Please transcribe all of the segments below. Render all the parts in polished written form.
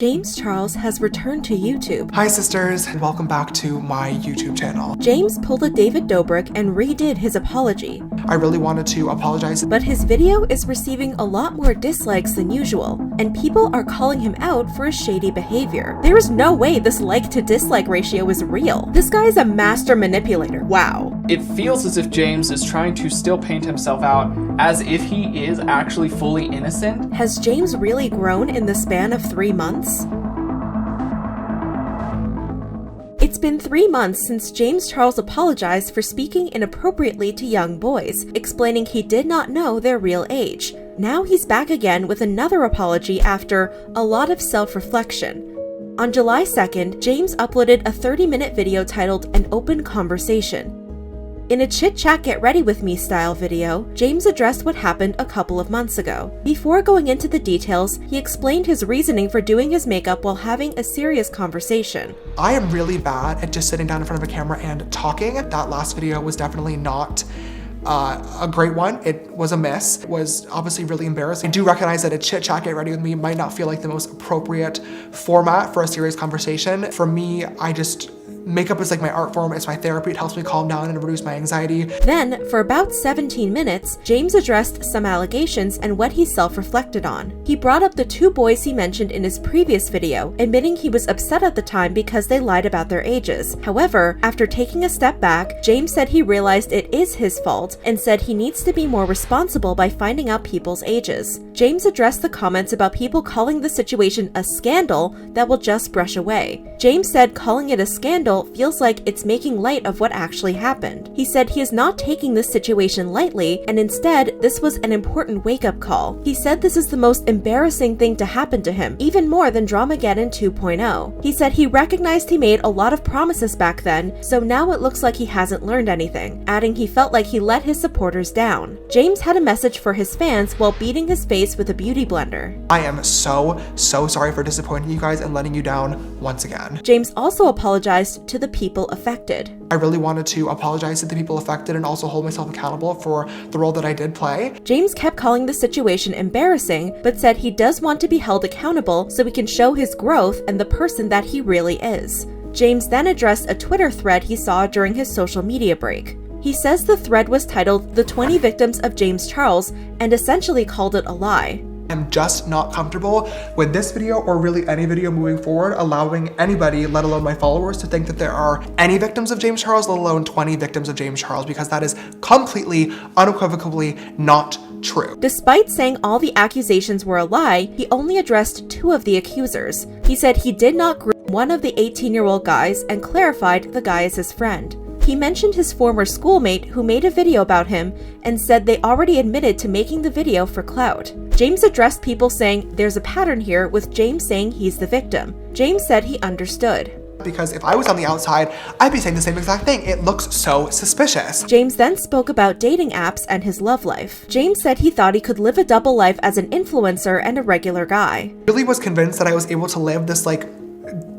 James Charles has returned to YouTube. Hi sisters, and welcome back to my YouTube channel. James pulled a David Dobrik and redid his apology. I really wanted to apologize, but his video is receiving a lot more dislikes than usual, and people are calling him out for his shady behavior. There is no way this like to dislike ratio is real. This guy is a master manipulator. Wow. It feels as if James is trying to still paint himself out as if he is actually fully innocent. Has James really grown in the span of 3 months? It's been 3 months since James Charles apologized for speaking inappropriately to young boys, explaining he did not know their real age. Now he's back again with another apology after a lot of self-reflection. On July 2nd, James uploaded a 30-minute video titled An Open Conversation. In a chit-chat get ready with me style video, James addressed what happened a couple of months ago. Before going into the details, he explained his reasoning for doing his makeup while having a serious conversation. I am really bad at just sitting down in front of a camera and talking. That last video was definitely not a great one. It was a miss. It was obviously really embarrassing. I do recognize that a chit chat get ready with me might not feel like the most appropriate format for a serious conversation. For me, makeup is like my art form, it's my therapy, it helps me calm down and reduce my anxiety. Then, for about 17 minutes, James addressed some allegations and what he self-reflected on. He brought up the 2 boys he mentioned in his previous video, admitting he was upset at the time because they lied about their ages. However, after taking a step back, James said he realized it is his fault and said he needs to be more responsible by finding out people's ages. James addressed the comments about people calling the situation a scandal that will just brush away. James said calling it a scandal feels like it's making light of what actually happened. He said he is not taking this situation lightly, and instead, this was an important wake-up call. He said this is the most embarrassing thing to happen to him, even more than Dramageddon 2.0. He said he recognized he made a lot of promises back then, so now it looks like he hasn't learned anything, adding he felt like he let his supporters down. James had a message for his fans while beating his face with a beauty blender. I am so sorry for disappointing you guys and letting you down once again. James also apologized to the people affected. I really wanted to apologize to the people affected and also hold myself accountable for the role that I did play. James kept calling the situation embarrassing, but said he does want to be held accountable so he can show his growth and the person that he really is. James then addressed a Twitter thread he saw during his social media break. He says the thread was titled The 20 Victims of James Charles and essentially called it a lie. I'm just not comfortable with this video or really any video moving forward allowing anybody, let alone my followers, to think that there are any victims of James Charles, let alone 20 victims of James Charles, because that is completely, unequivocally not true. Despite saying all the accusations were a lie, he only addressed 2 of the accusers. He said he did not group one of the 18-year-old guys and clarified the guy is his friend. He mentioned his former schoolmate who made a video about him and said they already admitted to making the video for clout. James addressed people saying there's a pattern here, with James saying he's the victim. James said he understood. Because if I was on the outside, I'd be saying the same exact thing. It looks so suspicious. James then spoke about dating apps and his love life. James said he thought he could live a double life as an influencer and a regular guy. Really was convinced that I was able to live this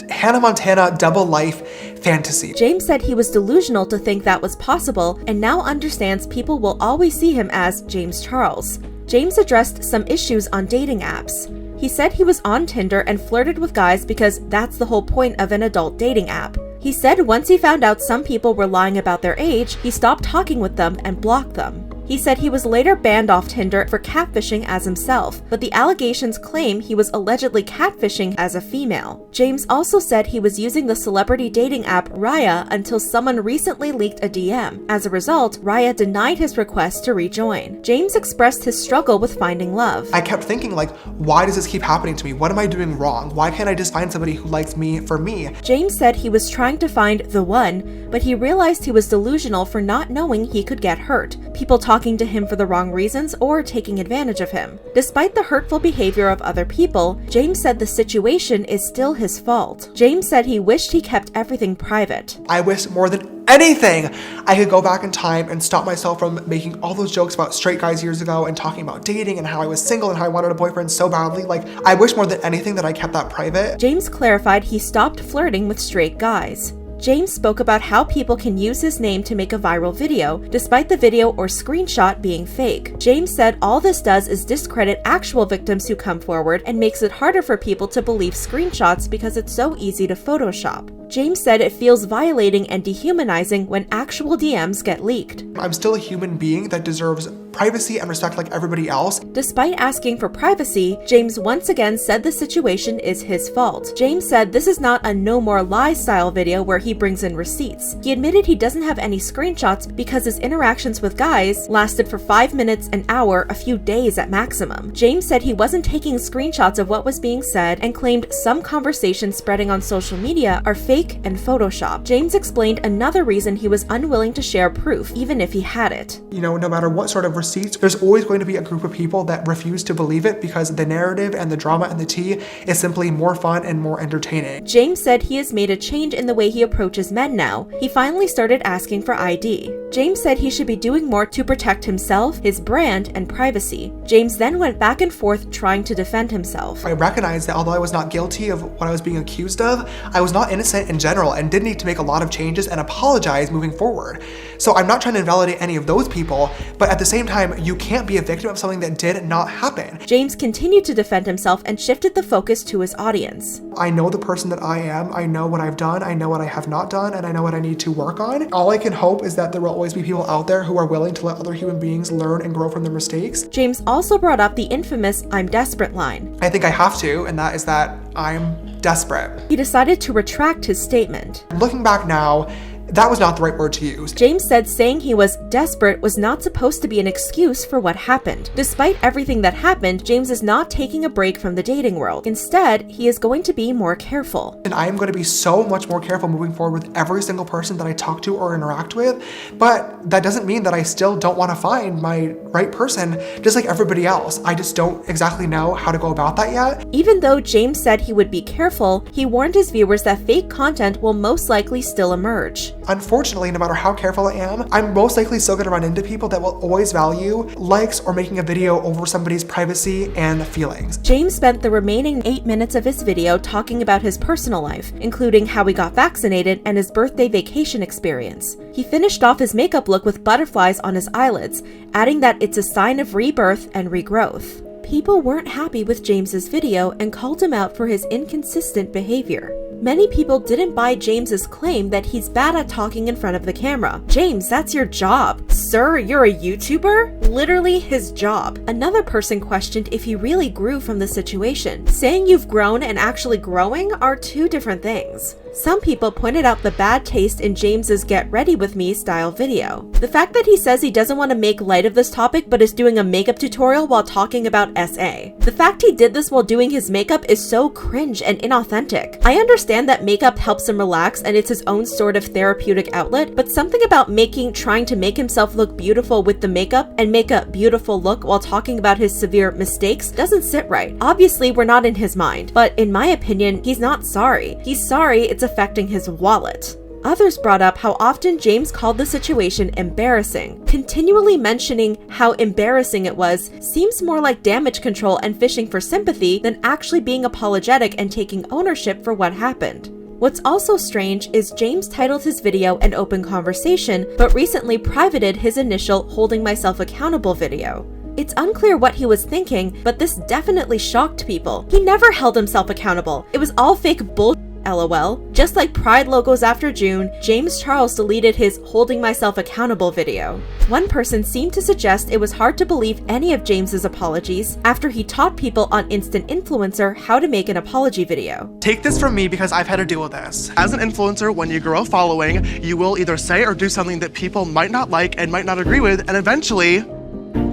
Hannah Montana double life fantasy. James said he was delusional to think that was possible and now understands people will always see him as James Charles. James addressed some issues on dating apps. He said he was on Tinder and flirted with guys because that's the whole point of an adult dating app. He said once he found out some people were lying about their age, he stopped talking with them and blocked them. He said he was later banned off Tinder for catfishing as himself, but the allegations claim he was allegedly catfishing as a female. James also said he was using the celebrity dating app Raya until someone recently leaked a DM. As a result, Raya denied his request to rejoin. James expressed his struggle with finding love. I kept thinking why does this keep happening to me? What am I doing wrong? Why can't I just find somebody who likes me for me? James said he was trying to find the one, but he realized he was delusional for not knowing he could get hurt. People talking to him for the wrong reasons or taking advantage of him. Despite the hurtful behavior of other people, James said the situation is still his fault. James said he wished he kept everything private. I wish more than anything I could go back in time and stop myself from making all those jokes about straight guys years ago and talking about dating and how I was single and how I wanted a boyfriend so badly. I wish more than anything that I kept that private. James clarified he stopped flirting with straight guys. James spoke about how people can use his name to make a viral video, despite the video or screenshot being fake. James said all this does is discredit actual victims who come forward and makes it harder for people to believe screenshots because it's so easy to Photoshop. James said it feels violating and dehumanizing when actual DMs get leaked. I'm still a human being that deserves privacy and respect like everybody else. Despite asking for privacy, James once again said the situation is his fault. James said this is not a no more lies style video where he brings in receipts. He admitted he doesn't have any screenshots because his interactions with guys lasted for 5 minutes, an hour, a few days at maximum. James said he wasn't taking screenshots of what was being said and claimed some conversations spreading on social media are fake and Photoshop. James explained another reason he was unwilling to share proof, even if he had it. You know, no matter what sort of receipts, there's always going to be a group of people that refuse to believe it because the narrative and the drama and the tea is simply more fun and more entertaining. James said he has made a change in the way he approaches men now. He finally started asking for ID. James said he should be doing more to protect himself, his brand, and privacy. James then went back and forth trying to defend himself. I recognize that although I was not guilty of what I was being accused of, I was not innocent in general and did need to make a lot of changes and apologize moving forward. So I'm not trying to invalidate any of those people, but at the same time, you can't be a victim of something that did not happen. James continued to defend himself and shifted the focus to his audience. I know the person that I am, I know what I've done, I know what I have not done, and I know what I need to work on. All I can hope is that there will always be people out there who are willing to let other human beings learn and grow from their mistakes. James also brought up the infamous "I'm desperate" line. I think I have to, and that is that I'm desperate. He decided to retract his statement. Looking back now, that was not the right word to use. James said saying he was desperate was not supposed to be an excuse for what happened. Despite everything that happened, James is not taking a break from the dating world. Instead, he is going to be more careful. And I am going to be so much more careful moving forward with every single person that I talk to or interact with, but that doesn't mean that I still don't want to find my right person, just like everybody else. I just don't exactly know how to go about that yet. Even though James said he would be careful, he warned his viewers that fake content will most likely still emerge. Unfortunately, no matter how careful I am, I'm most likely still going to run into people that will always value likes or making a video over somebody's privacy and feelings. James spent the remaining 8 minutes of his video talking about his personal life, including how he got vaccinated and his birthday vacation experience. He finished off his makeup look with butterflies on his eyelids, adding that it's a sign of rebirth and regrowth. People weren't happy with James's video and called him out for his inconsistent behavior. Many people didn't buy James's claim that he's bad at talking in front of the camera. James, that's your job. Sir, you're a YouTuber? Literally his job. Another person questioned if he really grew from the situation. Saying you've grown and actually growing are two different things. Some people pointed out the bad taste in James's "get ready with me" style video. The fact that he says he doesn't want to make light of this topic but is doing a makeup tutorial while talking about SA. The fact he did this while doing his makeup is so cringe and inauthentic. I understand that makeup helps him relax and it's his own sort of therapeutic outlet, but something about trying to make himself look beautiful with the makeup and make a beautiful look while talking about his severe mistakes doesn't sit right. Obviously, we're not in his mind, but in my opinion, he's not sorry. He's sorry it's affecting his wallet. Others brought up how often James called the situation embarrassing. Continually mentioning how embarrassing it was seems more like damage control and fishing for sympathy than actually being apologetic and taking ownership for what happened. What's also strange is James titled his video an open conversation, but recently privated his initial "holding myself accountable" video. It's unclear what he was thinking, but this definitely shocked people. He never held himself accountable. It was all fake bullshit. LOL. Just like Pride logos after June, James Charles deleted his "holding myself accountable" video. One person seemed to suggest it was hard to believe any of James's apologies after he taught people on Instant Influencer how to make an apology video. Take this from me because I've had to deal with this. As an influencer, when you grow a following, you will either say or do something that people might not like and might not agree with, and eventually,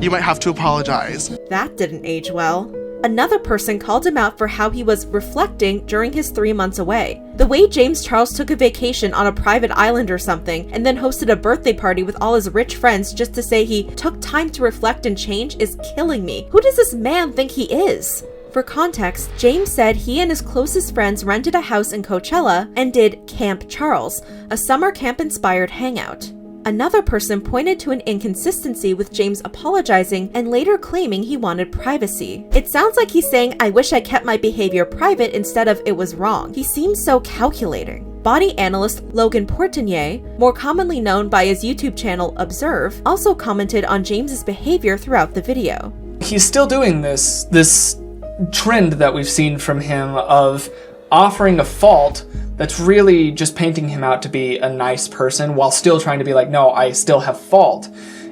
you might have to apologize. That didn't age well. Another person called him out for how he was reflecting during his 3 months away. The way James Charles took a vacation on a private island or something and then hosted a birthday party with all his rich friends just to say he took time to reflect and change is killing me. Who does this man think he is? For context, James said he and his closest friends rented a house in Coachella and did Camp Charles, a summer camp-inspired hangout. Another person pointed to an inconsistency with James apologizing and later claiming he wanted privacy. It sounds like he's saying, "I wish I kept my behavior private" instead of "it was wrong." He seems so calculating. Body analyst Logan Portenier, more commonly known by his YouTube channel Observe, also commented on James's behavior throughout the video. He's still doing this trend that we've seen from him of offering a fault that's really just painting him out to be a nice person while still trying to be like, no, I still have fault.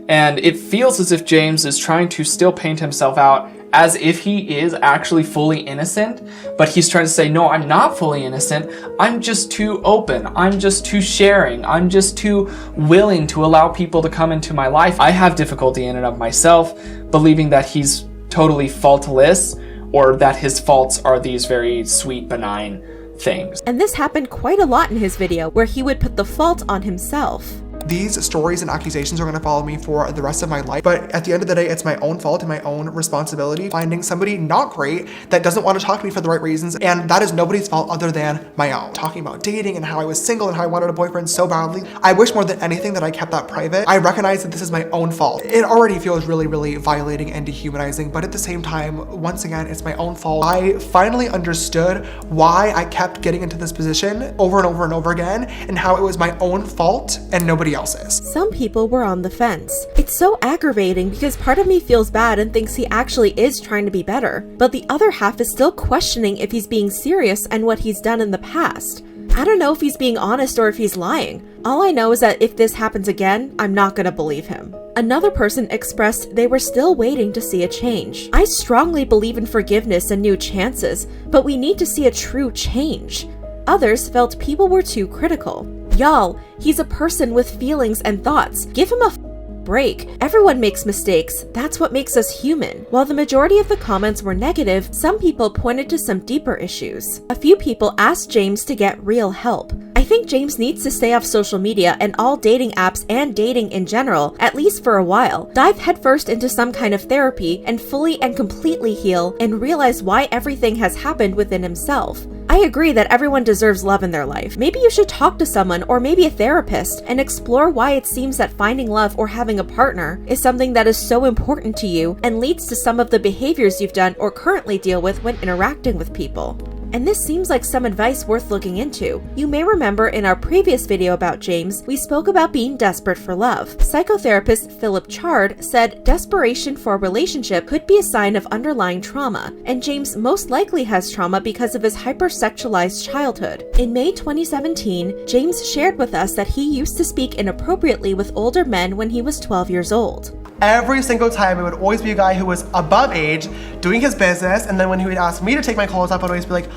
And it feels as if James is trying to still paint himself out as if he is actually fully innocent, but he's trying to say, no, I'm not fully innocent. I'm just too open. I'm just too sharing. I'm just too willing to allow people to come into my life. I have difficulty in and of myself believing that he's totally faultless or that his faults are these very sweet, benign things. And this happened quite a lot in his video, where he would put the fault on himself. These stories and accusations are going to follow me for the rest of my life, but at the end of the day, it's my own fault and my own responsibility finding somebody not great that doesn't want to talk to me for the right reasons, and that is nobody's fault other than my own. Talking about dating and how I was single and how I wanted a boyfriend so badly, I wish more than anything that I kept that private. I recognize that this is my own fault. It already feels really, really violating and dehumanizing, but at the same time, once again, it's my own fault. I finally understood why I kept getting into this position over and over and over again, and how it was my own fault and nobody else's. Some people were on the fence. It's so aggravating because part of me feels bad and thinks he actually is trying to be better, but the other half is still questioning if he's being serious and what he's done in the past. I don't know if he's being honest or if he's lying. All I know is that if this happens again, I'm not gonna believe him. Another person expressed they were still waiting to see a change. I strongly believe in forgiveness and new chances, but we need to see a true change. Others felt people were too critical. Y'all, he's a person with feelings and thoughts. Give him a break. Everyone makes mistakes. That's what makes us human. While the majority of the comments were negative, some people pointed to some deeper issues. A few people asked James to get real help. I think James needs to stay off social media and all dating apps and dating in general, at least for a while. Dive headfirst into some kind of therapy and fully and completely heal and realize why everything has happened within himself. I agree that everyone deserves love in their life. Maybe you should talk to someone or maybe a therapist and explore why it seems that finding love or having a partner is something that is so important to you and leads to some of the behaviors you've done or currently deal with when interacting with people. And this seems like some advice worth looking into. You may remember in our previous video about James, we spoke about being desperate for love. Psychotherapist Philip Chard said desperation for a relationship could be a sign of underlying trauma, and James most likely has trauma because of his hypersexualized childhood. In May 2017, James shared with us that he used to speak inappropriately with older men when he was 12 years old. Every single time, it would always be a guy who was above age, doing his business, and then when he would ask me to take my clothes off, I'd always be like,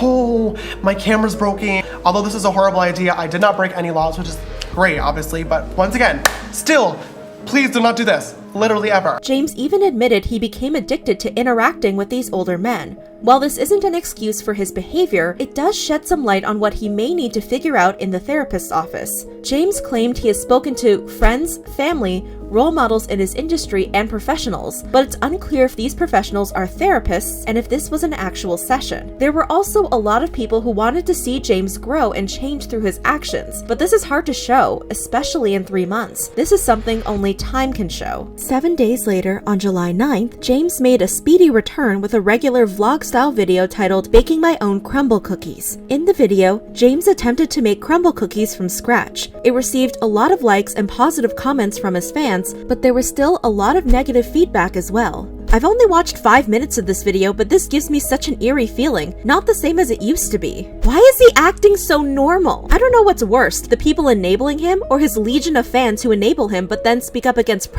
oh, my camera's broken. Although this is a horrible idea, I did not break any laws, which is great, obviously, but once again, still, please do not do this. Literally ever. James even admitted he became addicted to interacting with these older men. While this isn't an excuse for his behavior, it does shed some light on what he may need to figure out in the therapist's office. James claimed he has spoken to friends, family, role models in his industry, and professionals, but it's unclear if these professionals are therapists and if this was an actual session. There were also a lot of people who wanted to see James grow and change through his actions, but this is hard to show, especially in 3 months. This is something only time can show. 7 days later, on July 9th, James made a speedy return with a regular vlog-style video titled Baking My Own Crumble Cookies. In the video, James attempted to make crumble cookies from scratch. It received a lot of likes and positive comments from his fans, but there was still a lot of negative feedback as well. I've only watched 5 minutes of this video, but this gives me such an eerie feeling, not the same as it used to be. Why is he acting so normal? I don't know what's worst, the people enabling him or his legion of fans who enable him but then speak up against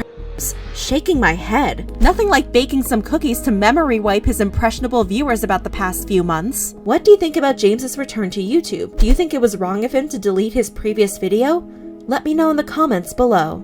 shaking my head. Nothing like baking some cookies to memory wipe his impressionable viewers about the past few months. What do you think about James's return to YouTube? Do you think it was wrong of him to delete his previous video? Let me know in the comments below.